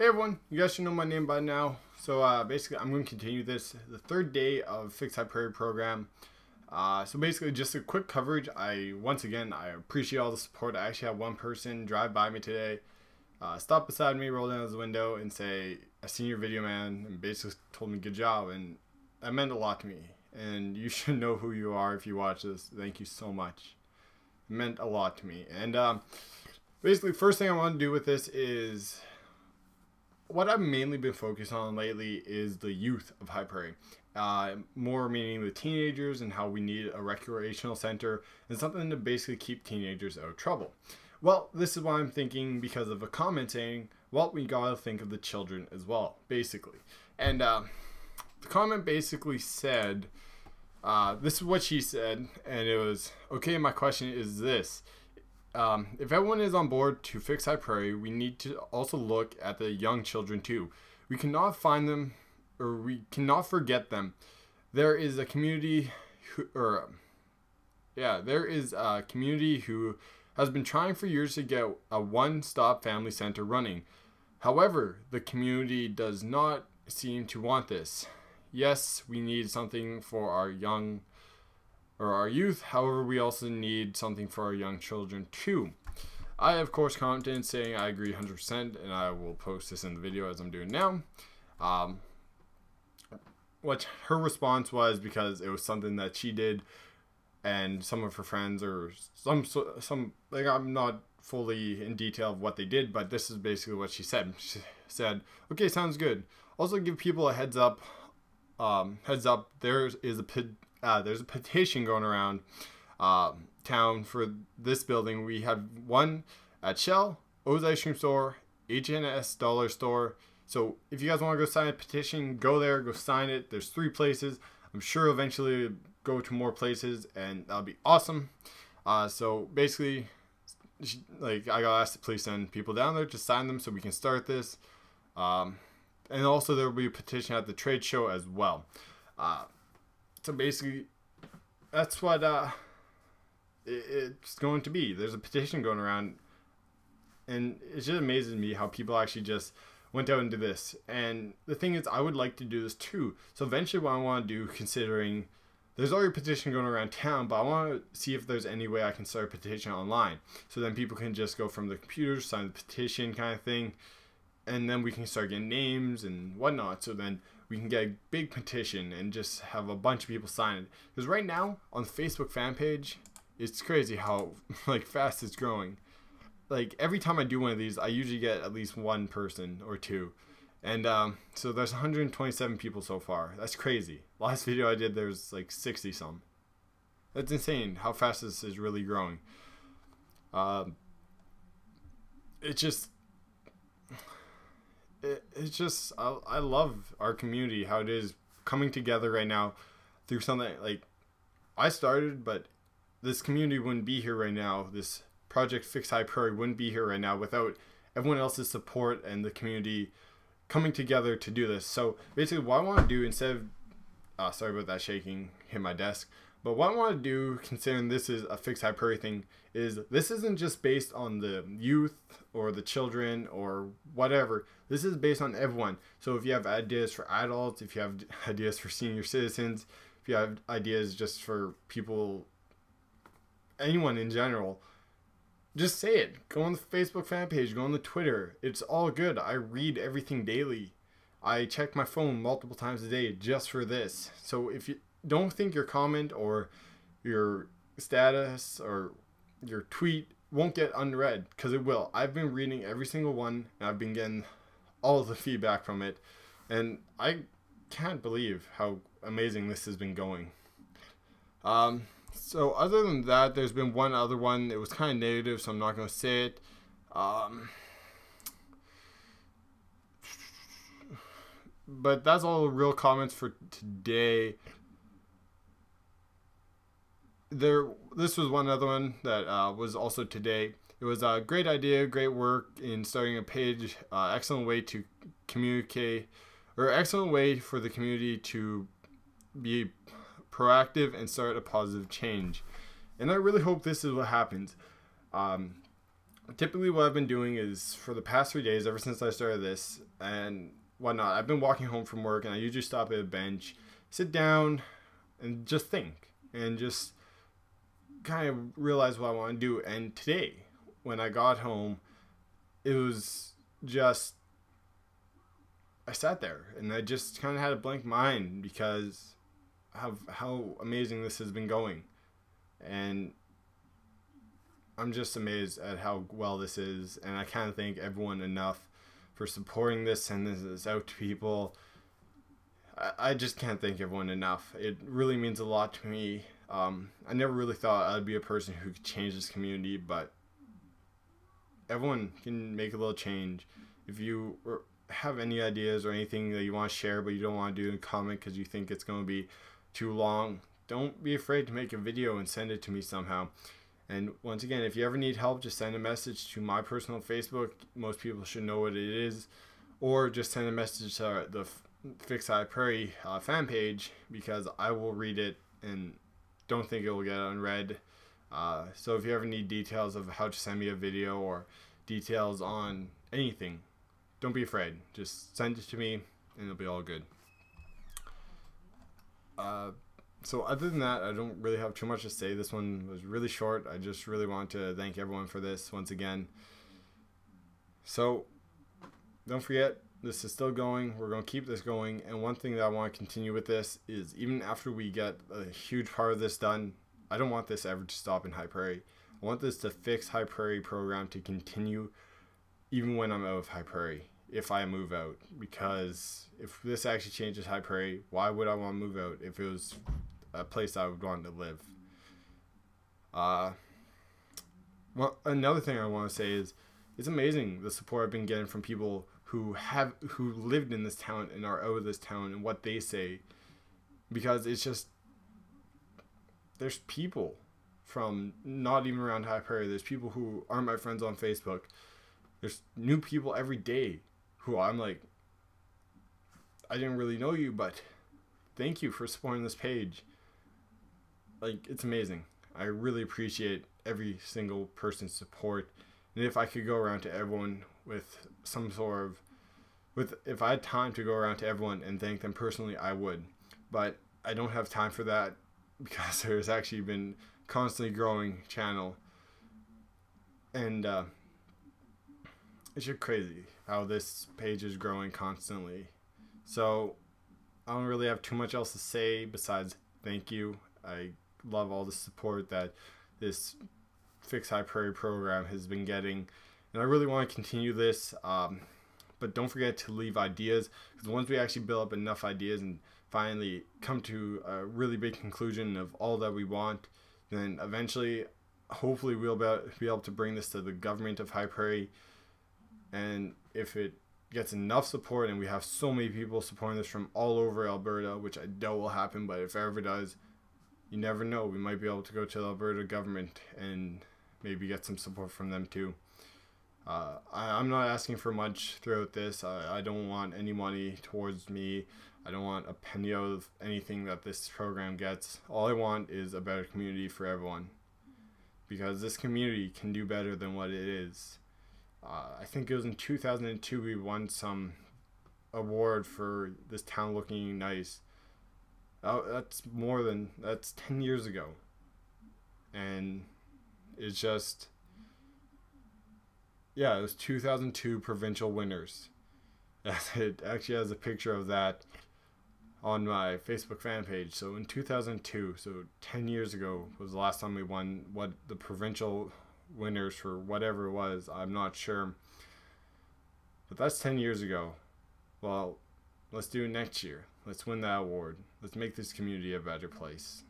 Hey everyone, you guys should know my name by now. So basically, I'm going to continue this, the third day of Fix High Prairie program. So basically, just a quick coverage. Once again, I appreciate all the support. I actually had one person drive by me today, stop beside me, roll down his window, and say, "I seen your video, man," and basically told me good job, and that meant a lot to me. And you should know who you are if you watch this. Thank you so much. It meant a lot to me. And basically, first thing I want to do with this is what I've mainly been focused on lately is the youth of High Prairie. More meaning the teenagers and how we need a recreational center and something to basically keep teenagers out of trouble. Well, this is why I'm thinking because of a comment saying, well, we gotta think of the children as well, basically. And the comment basically said, this is what she said, and it was, okay, my question is this. If everyone is on board to fix High Prairie, we need to also look at the young children too. We cannot find them, or we cannot forget them. There is a community there is a community who has been trying for years to get a one-stop family center running. However, the community does not seem to want this. Yes, we need something for our youth. However, we also need something for our young children too. I, of course, commented saying I agree 100%, and I will post this in the video as I'm doing now. What her response was, because it was something that she did, and some of her friends, or some like, I'm not fully in detail of what they did, but this is basically what she said. She said, "Okay, sounds good. Also, give people a heads up. There's a petition going around town for this building. We have one at Shell, O's Ice Cream Store, H&S Dollar Store. So if you guys want to go sign a petition, go there, go sign it. There's 3 places. I'm sure eventually go to more places, and that'll be awesome." So basically, I got asked to please send people down there to sign them so we can start this. And also there will be a petition at the trade show as well. So basically, that's what it's going to be. There's a petition going around, and it just amazes me how people actually just went out and did this. And the thing is, I would like to do this too. So eventually what I want to do, considering there's already a petition going around town, but I want to see if there's any way I can start a petition online. So then people can just go from the computer, sign the petition kind of thing, and then we can start getting names and whatnot. So then we can get a big petition and just have a bunch of people sign it. Because right now, on the Facebook fan page, it's crazy how fast it's growing. Every time I do one of these, I usually get at least one person or two. And so there's 127 people so far. That's crazy. Last video I did, there's 60 some. That's insane how fast this is really growing. I love our community, how it is coming together right now through something I started, but this community wouldn't be here right now. This project Fix High Prairie wouldn't be here right now without everyone else's support and the community coming together to do this. So basically what I want to do, instead of sorry about that shaking, hit my desk, but what I want to do, considering this is a Fix High Prairie thing, is this isn't just based on the youth or the children or whatever. This is based on everyone. So if you have ideas for adults, if you have ideas for senior citizens, if you have ideas just for people, anyone in general, just say it. Go on the Facebook fan page, go on the Twitter. It's all good. I read everything daily. I check my phone multiple times a day just for this. So if you don't think your comment or your status or your tweet won't get unread, because it will. I've been reading every single one, and I've been getting all the feedback from it, and I can't believe how amazing this has been going. So other than that, there's been one other one. It was kind of negative, so I'm not going to say it. But that's all the real comments for today. This was one other one that was also today. It was a great idea, great work in starting a page. Excellent way to communicate, or excellent way for the community to be proactive and start a positive change. And I really hope this is what happens. typically what I've been doing is for the past 3 days, ever since I started this and whatnot, I've been walking home from work and I usually stop at a bench, sit down, and just think and just kind of realize what I want to do. And today, when I got home, it was just, I sat there and I just kind of had a blank mind because of how amazing this has been going. And I'm just amazed at how well this is, and I can't thank everyone enough for supporting this, sending this out to people. I just can't thank everyone enough. It really means a lot to me. I never really thought I'd be a person who could change this community, but everyone can make a little change. If you have any ideas or anything that you want to share but you don't want to do in comment because you think it's going to be too long, don't be afraid to make a video and send it to me somehow. And once again, if you ever need help, just send a message to my personal Facebook. Most people should know what it is. Or just send a message to the Fix High Prairie fan page, because I will read it and don't think it will get unread. So if you ever need details of how to send me a video or details on anything, don't be afraid. Just send it to me and it'll be all good. So other than that, I don't really have too much to say. This one was really short. I just really want to thank everyone for this once again. So don't forget, this is still going. We're going to keep this going. And one thing that I want to continue with this is, even after we get a huge part of this done, I don't want this ever to stop in High Prairie. I want this to Fix High Prairie program to continue even when I'm out of High Prairie, if I move out. Because if this actually changes High Prairie, why would I want to move out if it was a place I would want to live? Well, another thing I want to say is, it's amazing the support I've been getting from people who lived in this town and are out of this town, and what they say, because it's just, there's people from not even around High Prairie. There's people who aren't my friends on Facebook. There's new people every day who I'm like, I didn't really know you, but thank you for supporting this page. Like, it's amazing. I really appreciate every single person's support. And if I could go around to everyone with some sort of, if I had time to go around to everyone and thank them personally, I would. But I don't have time for that, because there's actually been constantly growing channel. And it's just crazy how this page is growing constantly. So I don't really have too much else to say besides thank you. I love all the support that this Fix High Prairie program has been getting, and I really want to continue this. But don't forget to leave ideas, because once we actually build up enough ideas and finally come to a really big conclusion of all that we want, then eventually, hopefully, we'll be able to bring this to the government of High Prairie. And if it gets enough support, and we have so many people supporting this from all over Alberta, which I doubt will happen, but if it ever does, you never know, we might be able to go to the Alberta government and maybe get some support from them too. I'm not asking for much throughout this. I don't want any money towards me. I don't want a penny out of anything that this program gets. All I want is a better community for everyone, because this community can do better than what it is. I think it was in 2002 we won some award for this town looking nice. That's 10 years ago. And it's just, yeah, it was 2002 provincial winners. It actually has a picture of that on my Facebook fan page. So in 2002, so 10 years ago, was the last time we won what the provincial winners for whatever it was. I'm not sure. But that's 10 years ago. Well, let's do it next year. Let's win that award. Let's make this community a better place.